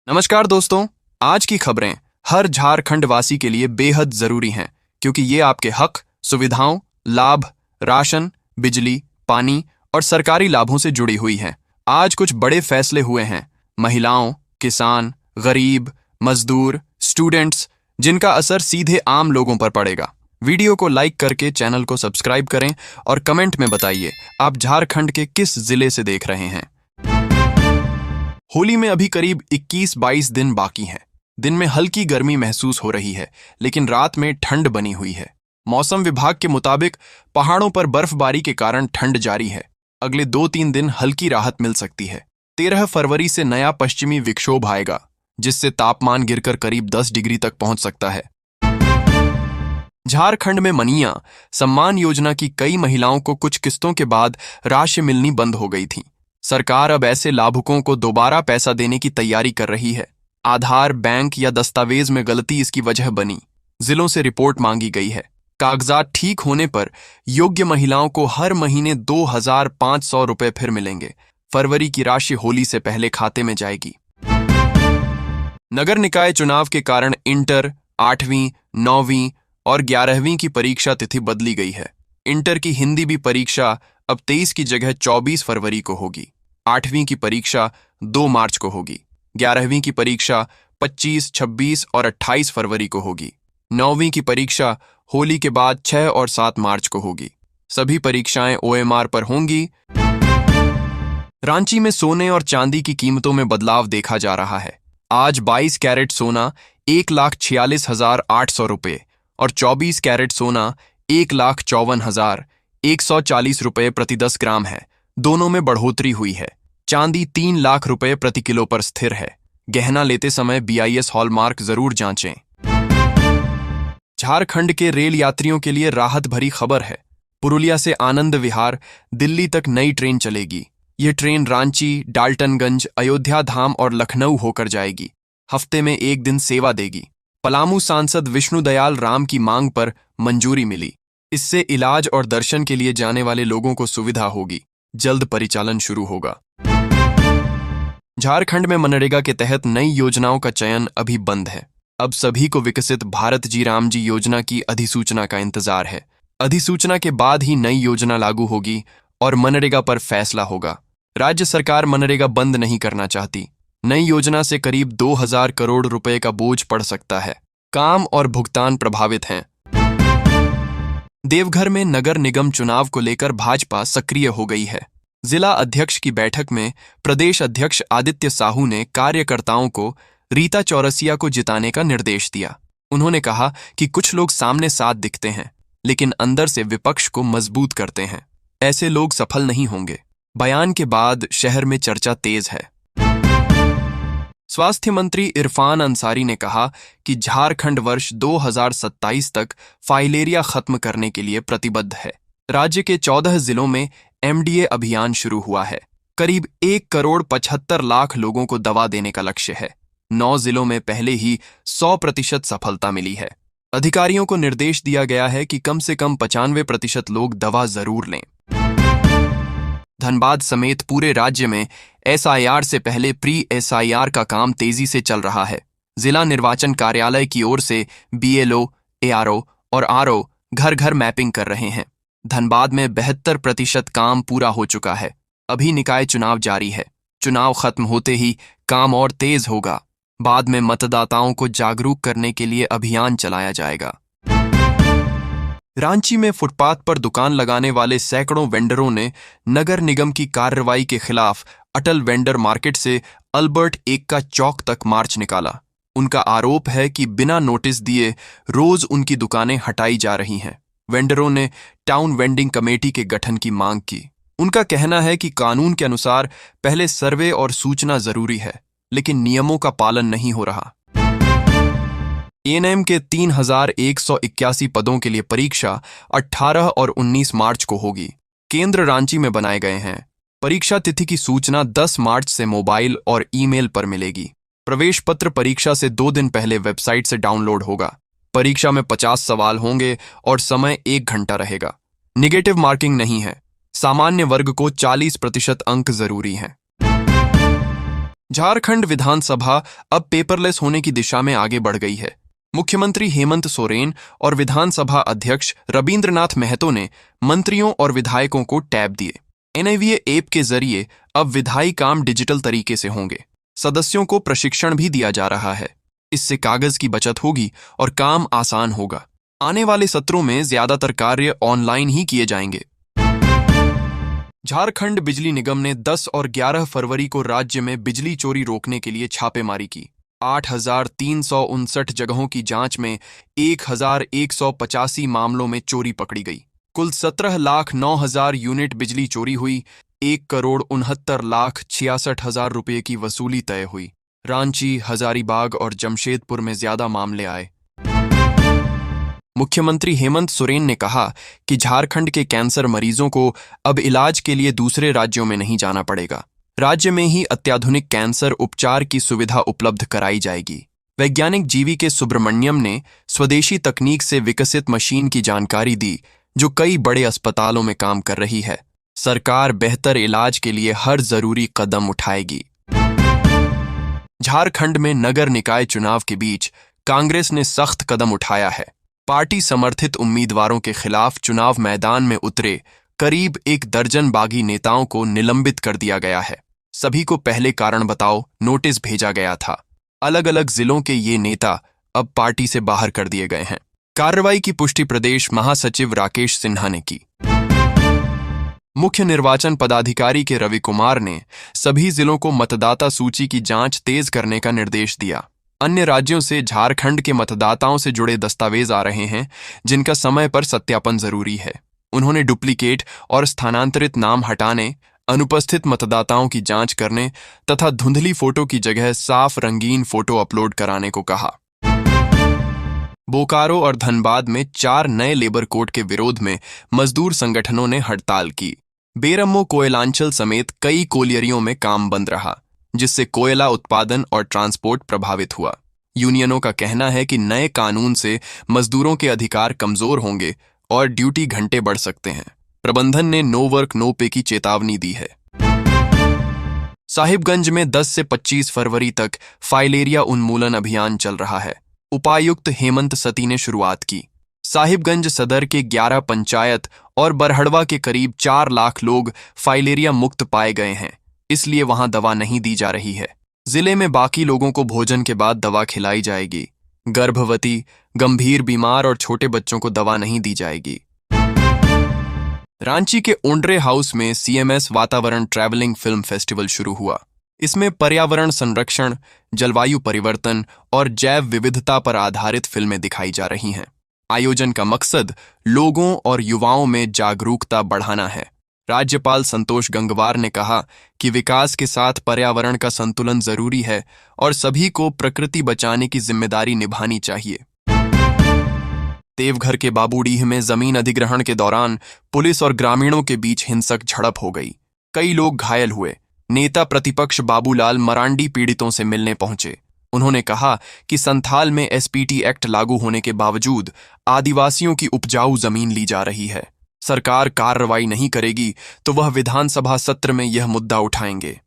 नमस्कार दोस्तों, आज की खबरें हर झारखंड वासी के लिए बेहद जरूरी हैं क्योंकि ये आपके हक, सुविधाओं, लाभ, राशन, बिजली, पानी और सरकारी लाभों से जुड़ी हुई हैं। आज कुछ बड़े फैसले हुए हैं। महिलाओं, किसान, गरीब, मजदूर, स्टूडेंट्स, जिनका असर सीधे आम लोगों पर पड़ेगा। वीडियो को लाइक करके चैनल को सब्सक्राइब करें और कमेंट में बताइए आप झारखंड के किस जिले से देख रहे हैं। होली में अभी करीब 21-22 दिन बाकी हैं। दिन में हल्की गर्मी महसूस हो रही है, लेकिन रात में ठंड बनी हुई है। मौसम विभाग के मुताबिक पहाड़ों पर बर्फबारी के कारण ठंड जारी है। अगले 2-3 दिन हल्की राहत मिल सकती है। 13 फरवरी से नया पश्चिमी विक्षोभ आएगा, जिससे तापमान गिरकर करीब 10 डिग्री तक पहुंच सकता है। झारखंड में मनिया सम्मान योजना की कई महिलाओं को कुछ किस्तों के बाद राशि मिलनी बंद हो गई थी। सरकार अब ऐसे लाभुकों को दोबारा पैसा देने की तैयारी कर रही है। आधार, बैंक या दस्तावेज में गलती इसकी वजह बनी। जिलों से रिपोर्ट मांगी गई है। कागजात ठीक होने पर योग्य महिलाओं को हर महीने 2,500 रुपए फिर मिलेंगे। फरवरी की राशि होली से पहले खाते में जाएगी। नगर निकाय चुनाव के कारण इंटर, 8वीं, 9वीं और 11वीं की परीक्षा तिथि बदली गई है। इंटर की हिंदी भी परीक्षा अब 23 की जगह 24 फरवरी को होगी। 8वीं की परीक्षा 2 मार्च को होगी। 11वीं की परीक्षा 25, 26 और 28 फरवरी को होगी। 9वीं की परीक्षा होली के बाद 6 और 7 मार्च को होगी। सभी परीक्षाएं OMR पर होंगी। रांची में सोने और चांदी की कीमतों में बदलाव देखा जा रहा है। आज 22 कैरेट सोना 1,46,800 रुपये और 24 कैरेट सोना 1,54,140 रुपये प्रति 10 ग्राम है। दोनों में बढ़ोतरी हुई है। चांदी 3 लाख रुपये प्रति किलो पर स्थिर है। गहना लेते समय BIS हॉलमार्क जरूर जांचें। झारखंड के रेल यात्रियों के लिए राहत भरी खबर है। पुरुलिया से आनंद विहार दिल्ली तक नई ट्रेन चलेगी। ये ट्रेन रांची, डाल्टनगंज, अयोध्या धाम और लखनऊ होकर जाएगी। हफ्ते में 1 दिन सेवा देगी। पलामू सांसद विष्णुदयाल राम की मांग पर मंजूरी मिली। इससे इलाज और दर्शन के लिए जाने वाले लोगों को सुविधा होगी। जल्द परिचालन शुरू होगा। झारखंड में मनरेगा के तहत नई योजनाओं का चयन अभी बंद है। अब सभी को विकसित भारत जी राम जी योजना की अधिसूचना का इंतजार है। अधिसूचना के बाद ही नई योजना लागू होगी और मनरेगा पर फैसला होगा। राज्य सरकार मनरेगा बंद नहीं करना चाहती। नई योजना से करीब 2,000 करोड़ रुपए का बोझ पड़ सकता है। काम और भुगतान प्रभावित हैं। देवघर में नगर निगम चुनाव को लेकर भाजपा सक्रिय हो गई है। जिला अध्यक्ष की बैठक में प्रदेश अध्यक्ष आदित्य साहू ने कार्यकर्ताओं को रीता चौरसिया को जिताने का निर्देश दिया। उन्होंने कहा कि कुछ लोग सामने साथ दिखते हैं, लेकिन अंदर से विपक्ष को मजबूत करते हैं। ऐसे लोग सफल नहीं होंगे। बयान के बाद शहर में चर्चा तेज है। स्वास्थ्य मंत्री इरफान अंसारी ने कहा कि झारखंड वर्ष 2027 तक फाइलेरिया खत्म करने के लिए प्रतिबद्ध है। राज्य के 14 जिलों में MDA अभियान शुरू हुआ है। करीब 1,75,00,000 लोगों को दवा देने का लक्ष्य है। 9 जिलों में पहले ही 100% सफलता मिली है। अधिकारियों को निर्देश दिया गया है कि कम से कम 95% लोग दवा जरूर लें। धनबाद समेत पूरे राज्य में SIR से पहले प्री SIR का काम तेजी से चल रहा है। जिला निर्वाचन कार्यालय की ओर से BLO, ARO और RO घर घर मैपिंग कर रहे हैं। धनबाद में 72% काम पूरा हो चुका है। अभी निकाय चुनाव जारी है। चुनाव खत्म होते ही काम और तेज होगा। बाद में मतदाताओं को जागरूक करने के लिए अभियान चलाया जाएगा। रांची में फुटपाथ पर दुकान लगाने वाले सैकड़ों वेंडरों ने नगर निगम की कार्रवाई के खिलाफ अटल वेंडर मार्केट से अल्बर्ट एक्का चौक तक मार्च निकाला। उनका आरोप है कि बिना नोटिस दिए रोज उनकी दुकानें हटाई जा रही हैं। वेंडरों ने टाउन वेंडिंग कमेटी के गठन की मांग की। उनका कहना है कि कानून के अनुसार पहले सर्वे और सूचना जरूरी है, लेकिन नियमों का पालन नहीं हो रहा। ANM के 3,181 पदों के लिए परीक्षा 18 और 19 मार्च को होगी। केंद्र रांची में बनाए गए हैं। परीक्षा तिथि की सूचना 10 मार्च से मोबाइल और ईमेल पर मिलेगी। प्रवेश पत्र परीक्षा से 2 दिन पहले वेबसाइट से डाउनलोड होगा। परीक्षा में 50 सवाल होंगे और समय 1 घंटा रहेगा। निगेटिव मार्किंग नहीं है। सामान्य वर्ग को 40% अंक जरूरी हैं। झारखंड विधानसभा अब पेपरलेस होने की दिशा में आगे बढ़ गई है। मुख्यमंत्री हेमंत सोरेन और विधानसभा अध्यक्ष रबींद्रनाथ महतो ने मंत्रियों और विधायकों को टैब दिए। एनआईवीए ऐप के जरिए अब विधायी काम डिजिटल तरीके से होंगे। सदस्यों को प्रशिक्षण भी दिया जा रहा है। इससे कागज की बचत होगी और काम आसान होगा। आने वाले सत्रों में ज्यादातर कार्य ऑनलाइन ही किए जाएंगे। झारखंड बिजली निगम ने 10 और 11 फरवरी को राज्य में बिजली चोरी रोकने के लिए छापेमारी की। 8,359 जगहों की जांच में 1,185 मामलों में चोरी पकड़ी गई। कुल 17,09,000 यूनिट बिजली चोरी हुई। 1,69,66,000 रुपये की वसूली तय हुई। रांची, हजारीबाग और जमशेदपुर में ज्यादा मामले आए। मुख्यमंत्री हेमंत सोरेन ने कहा कि झारखंड के कैंसर मरीजों को अब इलाज के लिए दूसरे राज्यों में नहीं जाना पड़ेगा। राज्य में ही अत्याधुनिक कैंसर उपचार की सुविधा उपलब्ध कराई जाएगी। वैज्ञानिक जीवी के सुब्रमण्यम ने स्वदेशी तकनीक से विकसित मशीन की जानकारी दी, जो कई बड़े अस्पतालों में काम कर रही है। सरकार बेहतर इलाज के लिए हर जरूरी कदम उठाएगी। झारखंड में नगर निकाय चुनाव के बीच कांग्रेस ने सख्त कदम उठाया है। पार्टी समर्थित उम्मीदवारों के खिलाफ चुनाव मैदान में उतरे करीब 1 दर्जन बागी नेताओं को निलंबित कर दिया गया है। सभी को पहले कारण बताओ नोटिस भेजा गया था। अलग अलग जिलों के ये नेता अब पार्टी से बाहर कर दिए गए हैं। कार्रवाई की पुष्टि प्रदेश महासचिव राकेश सिन्हा ने की। मुख्य निर्वाचन पदाधिकारी के रवि कुमार ने सभी जिलों को मतदाता सूची की जांच तेज करने का निर्देश दिया। अन्य राज्यों से झारखंड के मतदाताओं से जुड़े दस्तावेज आ रहे हैं, जिनका समय पर सत्यापन जरूरी है। उन्होंने डुप्लीकेट और स्थानांतरित नाम हटाने, अनुपस्थित मतदाताओं की जांच करने तथा धुंधली फोटो की जगह साफ रंगीन फोटो अपलोड कराने को कहा। बोकारो और धनबाद में 4 नए लेबर कोड के विरोध में मजदूर संगठनों ने हड़ताल की। बेरमो कोयलांचल समेत कई कोलियरियों में काम बंद रहा, जिससे कोयला उत्पादन और ट्रांसपोर्ट प्रभावित हुआ। यूनियनों का कहना है कि नए कानून से मजदूरों के अधिकार कमजोर होंगे और ड्यूटी घंटे बढ़ सकते हैं। प्रबंधन ने नो वर्क नो पे की चेतावनी दी है। साहिबगंज में 10 से 25 फरवरी तक फाइलेरिया उन्मूलन अभियान चल रहा है। उपायुक्त हेमंत सती ने शुरुआत की। साहिबगंज सदर के 11 पंचायत और बरहड़वा के करीब 4 लाख लोग फाइलेरिया मुक्त पाए गए हैं, इसलिए वहां दवा नहीं दी जा रही है। जिले में बाकी लोगों को भोजन के बाद दवा खिलाई जाएगी। गर्भवती, गंभीर बीमार और छोटे बच्चों को दवा नहीं दी जाएगी। रांची के ओंड्रे हाउस में CMS वातावरण ट्रैवलिंग फिल्म फेस्टिवल शुरू हुआ। इसमें पर्यावरण संरक्षण, जलवायु परिवर्तन और जैव विविधता पर आधारित फिल्में दिखाई जा रही हैं। आयोजन का मकसद लोगों और युवाओं में जागरूकता बढ़ाना है। राज्यपाल संतोष गंगवार ने कहा कि विकास के साथ पर्यावरण का संतुलन जरूरी है और सभी को प्रकृति बचाने की जिम्मेदारी निभानी चाहिए। देवघर के बाबूडीह में जमीन अधिग्रहण के दौरान पुलिस और ग्रामीणों के बीच हिंसक झड़प हो गई। कई लोग घायल हुए। नेता प्रतिपक्ष बाबूलाल मरांडी पीड़ितों से मिलने पहुंचे। उन्होंने कहा कि संथाल में SPT एक्ट लागू होने के बावजूद आदिवासियों की उपजाऊ जमीन ली जा रही है। सरकार कार्रवाई नहीं करेगी तो वह विधानसभा सत्र में यह मुद्दा उठाएंगे।